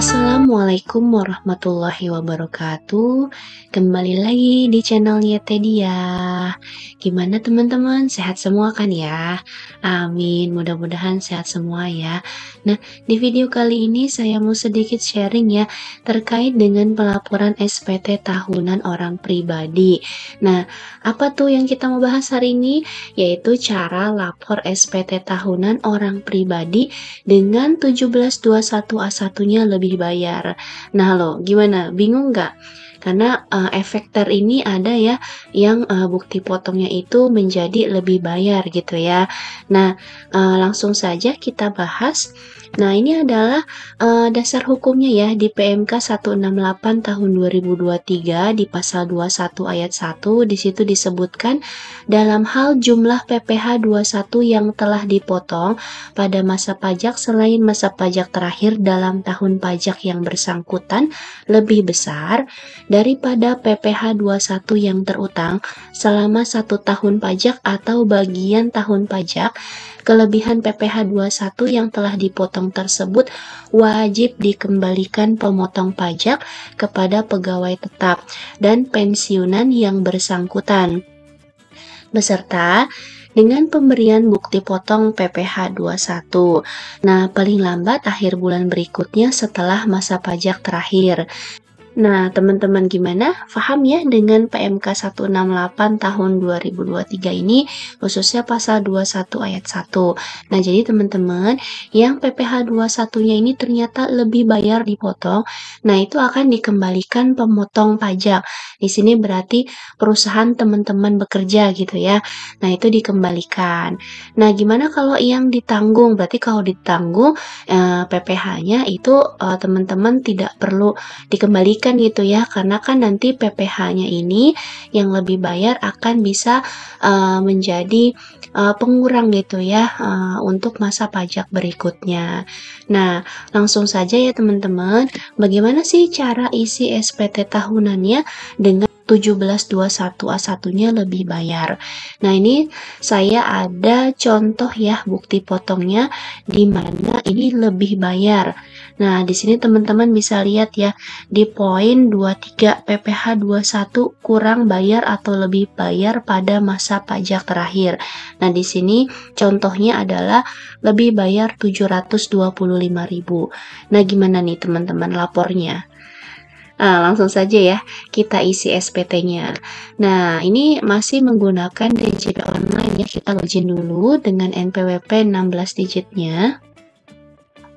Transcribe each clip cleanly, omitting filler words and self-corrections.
Assalamualaikum warahmatullahi wabarakatuh. Kembali lagi di channelnya Tedia. Gimana teman-teman? Sehat semua kan ya? Amin. Mudah-mudahan sehat semua ya. Nah, di video kali ini saya mau sedikit sharing ya terkait dengan pelaporan SPT tahunan orang pribadi. Nah, apa tuh yang kita mau bahas hari ini? Yaitu cara lapor SPT tahunan orang pribadi dengan 1721A1-nya lebih bayar. Nah lo, gimana? Bingung nggak? Karena efek ini ada ya yang bukti potongnya itu menjadi lebih bayar gitu ya. Nah, langsung saja kita bahas. Nah, ini adalah dasar hukumnya ya di PMK 168 tahun 2023 di pasal 21 ayat 1. Di situ disebutkan dalam hal jumlah PPh 21 yang telah dipotong pada masa pajak selain masa pajak terakhir dalam tahun pajak yang bersangkutan lebih besar daripada PPh 21 yang terutang selama 1 tahun pajak atau bagian tahun pajak, kelebihan PPh 21 yang telah dipotong tersebut wajib dikembalikan pemotong pajak kepada pegawai tetap dan pensiunan yang bersangkutan, beserta dengan pemberian bukti potong PPh 21. Nah, paling lambat akhir bulan berikutnya setelah masa pajak terakhir. Nah, teman-teman gimana? Paham ya dengan PMK 168 tahun 2023 ini, khususnya pasal 21 ayat 1. Nah, jadi teman-teman, yang PPh 21-nya ini ternyata lebih bayar dipotong, nah itu akan dikembalikan pemotong pajak. Di sini berarti perusahaan teman-teman bekerja gitu ya. Nah, itu dikembalikan. Nah, gimana kalau yang ditanggung? Berarti kalau ditanggung PPh-nya itu teman-teman tidak perlu dikembalikan gitu ya, karena kan nanti PPh-nya ini yang lebih bayar akan bisa menjadi pengurang gitu ya untuk masa pajak berikutnya. Nah, langsung saja ya teman-teman, bagaimana sih cara isi SPT tahunannya dengan 1721A1-nya lebih bayar. Nah, ini saya ada contoh ya bukti potongnya di mana ini lebih bayar. Nah, di sini teman-teman bisa lihat ya di poin 23 PPh 21 kurang bayar atau lebih bayar pada masa pajak terakhir. Nah, di sini contohnya adalah lebih bayar 725.000. Nah, gimana nih teman-teman lapornya? Langsung saja ya, kita isi SPT-nya. Nah, ini masih menggunakan DJP online ya, kita login dulu dengan NPWP 16 digitnya.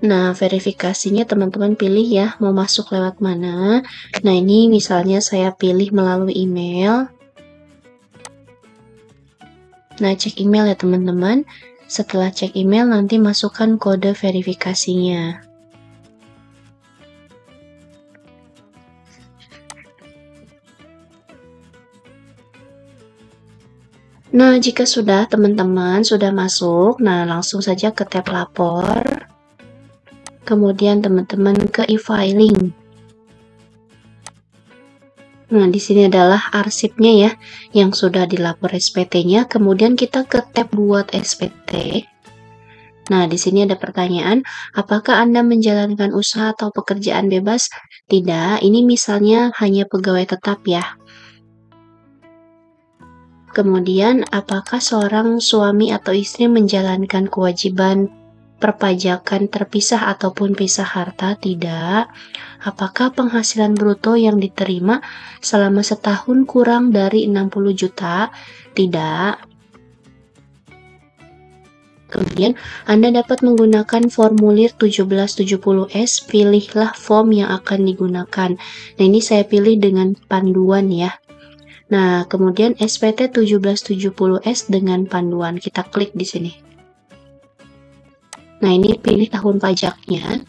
Nah, verifikasinya teman-teman pilih ya, mau masuk lewat mana. Nah, ini misalnya saya pilih melalui email. Nah, cek email ya teman-teman. Setelah cek email, nanti masukkan kode verifikasinya. Nah, jika sudah teman-teman sudah masuk, nah langsung saja ke tab lapor. Kemudian teman-teman ke e-filing. Nah, di sini adalah arsipnya ya, yang sudah dilapor SPT-nya. Kemudian kita ke tab buat SPT. Nah, di sini ada pertanyaan, apakah Anda menjalankan usaha atau pekerjaan bebas? Tidak, ini misalnya hanya pegawai tetap ya. Kemudian, apakah seorang suami atau istri menjalankan kewajiban perpajakan terpisah ataupun pisah harta? Tidak. Apakah penghasilan bruto yang diterima selama setahun kurang dari 60 juta? Tidak. Kemudian, Anda dapat menggunakan formulir 1770S, pilihlah form yang akan digunakan. Nah, ini saya pilih dengan panduan ya. Nah, kemudian SPT 1770S dengan panduan, kita klik di sini. Nah, ini pilih tahun pajaknya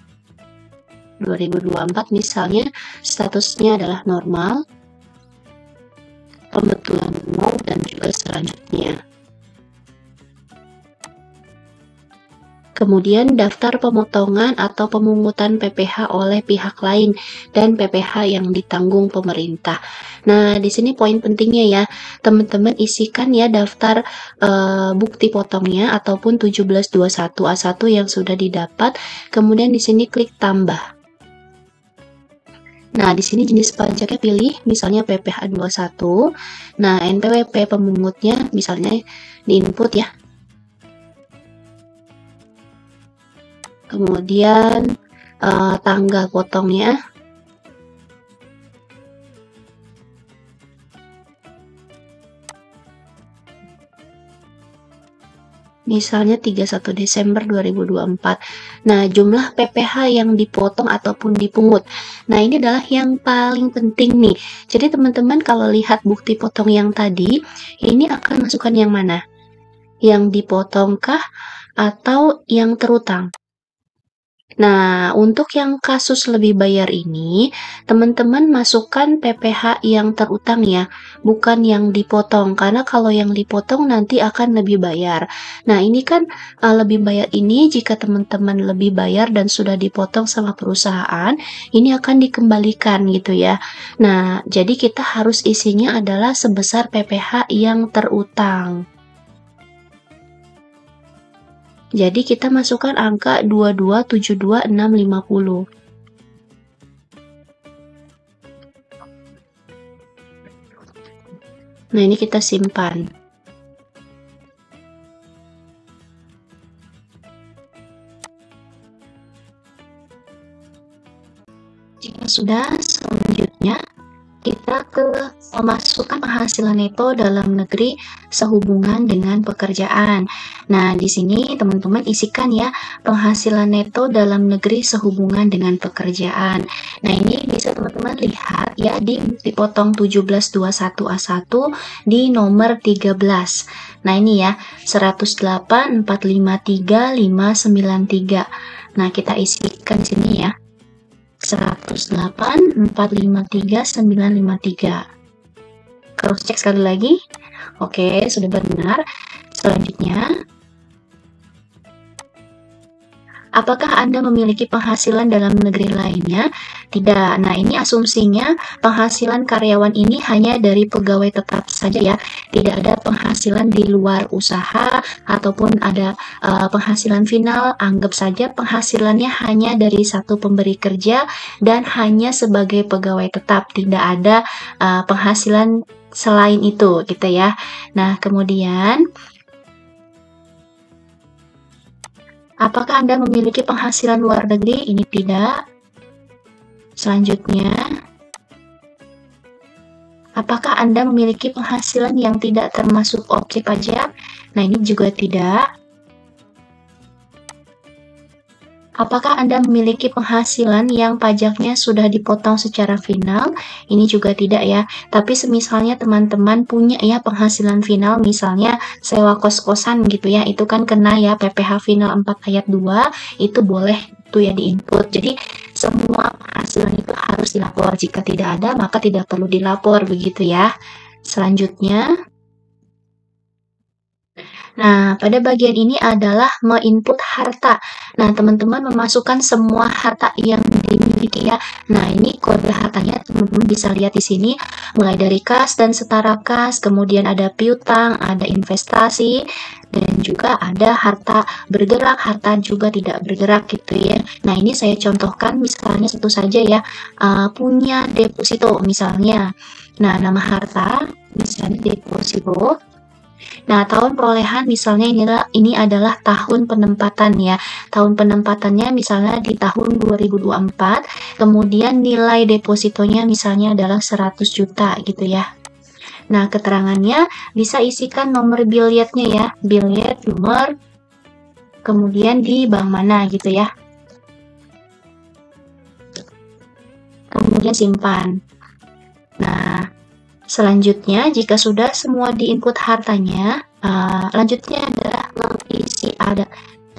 2024 misalnya, statusnya adalah normal, pembetulan nol dan juga selanjutnya. Kemudian daftar pemotongan atau pemungutan PPh oleh pihak lain dan PPh yang ditanggung pemerintah. Nah, di sini poin pentingnya ya, teman-teman isikan ya daftar bukti potongnya ataupun 1721A1 yang sudah didapat. Kemudian di sini klik tambah. Nah, di sini jenis pajaknya pilih, misalnya PPh 21. Nah, NPWP pemungutnya misalnya di input ya. Kemudian tanggal potongnya. Misalnya 31 Desember 2024. Nah, jumlah PPh yang dipotong ataupun dipungut. Nah, ini adalah yang paling penting nih. Jadi teman-teman kalau lihat bukti potong yang tadi, ini akan masukkan yang mana? Yang dipotongkah atau yang terutang? Nah, untuk yang kasus lebih bayar ini, teman-teman masukkan PPh yang terutang ya, bukan yang dipotong. Karena kalau yang dipotong nanti akan lebih bayar. Nah, ini kan lebih bayar ini jika teman-teman lebih bayar dan sudah dipotong sama perusahaan, ini akan dikembalikan gitu ya. Nah, jadi kita harus isinya adalah sebesar PPh yang terutang. Jadi kita masukkan angka 2272650. Nah, ini kita simpan. Jika sudah, selanjutnya kita ke memasukkan penghasilan neto dalam negeri sehubungan dengan pekerjaan. Nah, di sini teman-teman isikan ya penghasilan neto dalam negeri sehubungan dengan pekerjaan. Nah, ini bisa teman-teman lihat ya dipotong 1721A1 di nomor 13. Nah, ini ya 108453593. Nah, kita isikan sini ya. 108453953. Cross check sekali lagi. Oke, sudah benar. Selanjutnya, apakah Anda memiliki penghasilan dalam negeri lainnya? Tidak. Nah, ini asumsinya penghasilan karyawan ini hanya dari pegawai tetap saja ya. Tidak ada penghasilan di luar usaha ataupun ada penghasilan final. Anggap saja penghasilannya hanya dari satu pemberi kerja dan hanya sebagai pegawai tetap. Tidak ada penghasilan selain itu gitu ya. Nah, kemudian apakah Anda memiliki penghasilan luar negeri? Ini tidak. Selanjutnya, apakah Anda memiliki penghasilan yang tidak termasuk objek pajak? Nah, ini juga tidak. Apakah Anda memiliki penghasilan yang pajaknya sudah dipotong secara final? Ini juga tidak ya. Tapi semisalnya teman-teman punya ya penghasilan final, misalnya sewa kos-kosan gitu ya, itu kan kena ya PPh final 4 ayat 2, itu boleh itu ya diinput. Jadi semua penghasilan itu harus dilapor. Jika tidak ada, maka tidak perlu dilapor begitu ya. Selanjutnya, nah, pada bagian ini adalah menginput harta. Nah, teman-teman memasukkan semua harta yang dimiliki ya. Nah, ini kode hartanya teman-teman bisa lihat di sini, mulai dari kas dan setara kas, kemudian ada piutang, ada investasi, dan juga ada harta bergerak, harta juga tidak bergerak gitu ya. Nah, ini saya contohkan misalnya satu saja ya, punya deposito misalnya. Nah, nama harta misalnya deposito. Nah, tahun perolehan misalnya ini adalah tahun penempatan ya. Tahun penempatannya misalnya di tahun 2024, kemudian nilai depositonya misalnya adalah 100 juta gitu ya. Nah, keterangannya bisa isikan nomor billetnya ya. Billet nomor, kemudian di bank mana gitu ya. Kemudian simpan. Nah, selanjutnya, jika sudah semua diinput hartanya, lanjutnya adalah mengisi ada.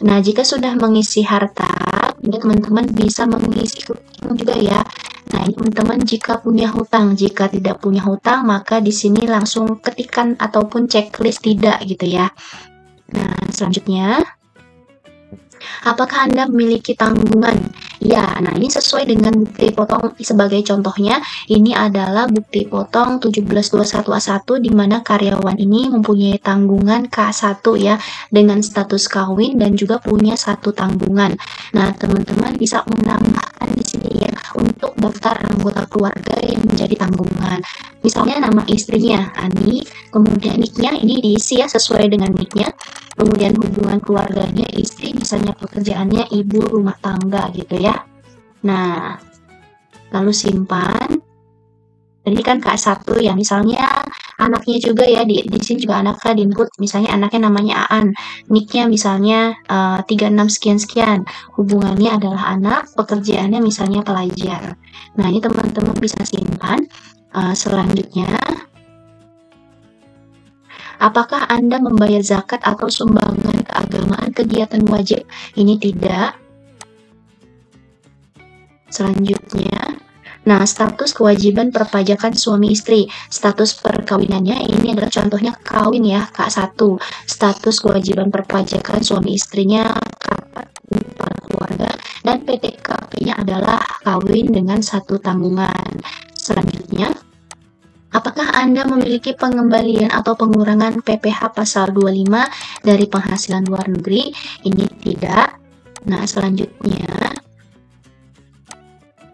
Nah, jika sudah mengisi harta, teman-teman bisa mengisi hutang juga ya. Nah, ini teman-teman jika punya hutang, jika tidak punya hutang, maka di sini langsung ketikkan ataupun checklist tidak gitu ya. Nah, selanjutnya, apakah Anda memiliki tanggungan? Ya, nah ini sesuai dengan bukti potong sebagai contohnya, ini adalah bukti potong 1721A1 di mana karyawan ini mempunyai tanggungan K1 ya, dengan status kawin dan juga punya satu tanggungan. Nah, teman-teman bisa menambahkan disebutkan di sini ya untuk daftar anggota keluarga yang menjadi tanggungan. Misalnya nama istrinya Ani, kemudian nicknya ini diisi ya sesuai dengan nicknya. Kemudian hubungan keluarganya istri, misalnya pekerjaannya ibu rumah tangga gitu ya. Nah, lalu simpan. Ini kan K1 ya, misalnya anaknya juga ya, di sini juga anaknya di input, misalnya anaknya namanya Aan, nicknya misalnya 36 sekian-sekian, hubungannya adalah anak, pekerjaannya misalnya pelajar. Nah, ini teman-teman bisa simpan. Selanjutnya, apakah Anda membayar zakat atau sumbangan keagamaan kegiatan wajib? Ini tidak. Selanjutnya, nah, status kewajiban perpajakan suami istri. Status perkawinannya ini adalah contohnya kawin ya, K1. Status kewajiban perpajakan suami istrinya kata kepala keluarga, dan PTKP-nya adalah kawin dengan satu tanggungan. Selanjutnya, apakah Anda memiliki pengembalian atau pengurangan PPh pasal 25 dari penghasilan luar negeri? Ini tidak. Nah, selanjutnya,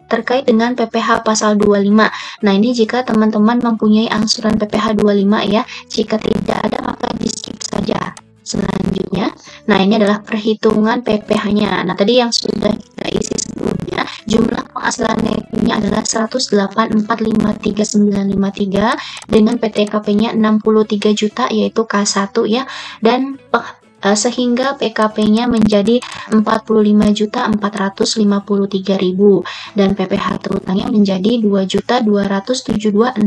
terkait dengan PPh pasal 25. Nah, ini jika teman-teman mempunyai angsuran PPh 25 ya. Jika tidak ada, maka di-skip saja. Selanjutnya, nah ini adalah perhitungan PPh-nya. Nah, tadi yang sudah kita isi sebelumnya, jumlah penghasilan netnya adalah 108.453.953 dengan PTKP-nya 63 juta yaitu K1 ya, dan sehingga PKP-nya menjadi 45.453.000 dan PPh terutangnya menjadi 2.272.650.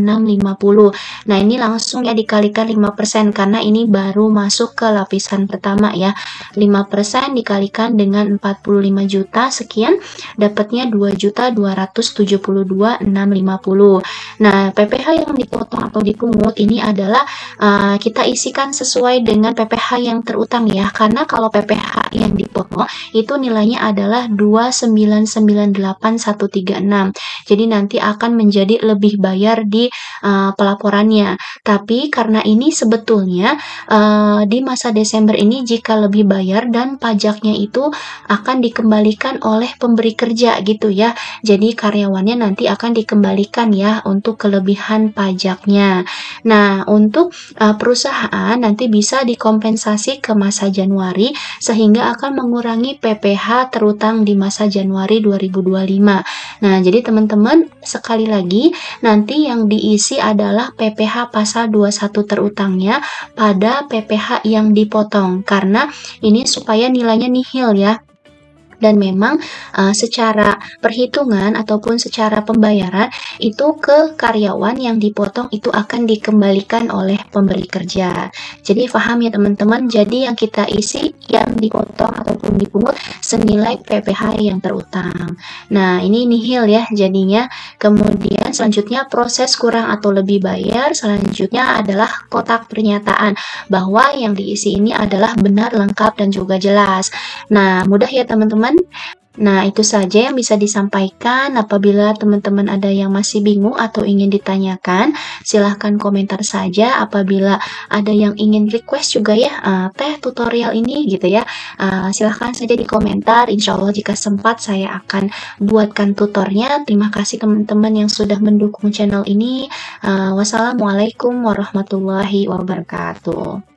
Nah, ini langsung ya dikalikan 5% karena ini baru masuk ke lapisan pertama ya. 5% dikalikan dengan 45 juta sekian, dapatnya 2.272.650. Nah, PPh yang dipotong atau dipungut ini adalah kita isikan sesuai dengan PPh yang terutang ya, karena kalau PPh yang dipotong itu nilainya adalah 2998136. Jadi nanti akan menjadi lebih bayar di pelaporannya. Tapi karena ini sebetulnya di masa Desember ini jika lebih bayar dan pajaknya itu akan dikembalikan oleh pemberi kerja gitu ya. Jadi karyawannya nanti akan dikembalikan ya untuk kelebihan pajaknya. Nah, untuk perusahaan nanti bisa dikompensasi ke masa Januari sehingga akan mengurangi PPh terutang di masa Januari 2025. Nah, jadi teman-teman sekali lagi nanti yang diisi adalah PPh pasal 21 terutangnya pada PPh yang dipotong karena ini supaya nilainya nihil ya. Dan memang secara perhitungan ataupun secara pembayaran itu ke karyawan yang dipotong itu akan dikembalikan oleh pemberi kerja. Jadi paham ya teman-teman, jadi yang kita isi yang dipotong ataupun dipungut senilai PPh yang terutang. Nah, ini nihil ya jadinya. Kemudian selanjutnya proses kurang atau lebih bayar, selanjutnya adalah kotak pernyataan bahwa yang diisi ini adalah benar, lengkap, dan juga jelas. Nah, mudah ya teman-teman. Nah, itu saja yang bisa disampaikan. Apabila teman-teman ada yang masih bingung atau ingin ditanyakan, silahkan komentar saja. Apabila ada yang ingin request juga ya, teh tutorial ini gitu ya, silahkan saja di komentar. Insya Allah jika sempat saya akan buatkan tutornya. Terima kasih teman-teman yang sudah mendukung channel ini. Wassalamualaikum warahmatullahi wabarakatuh.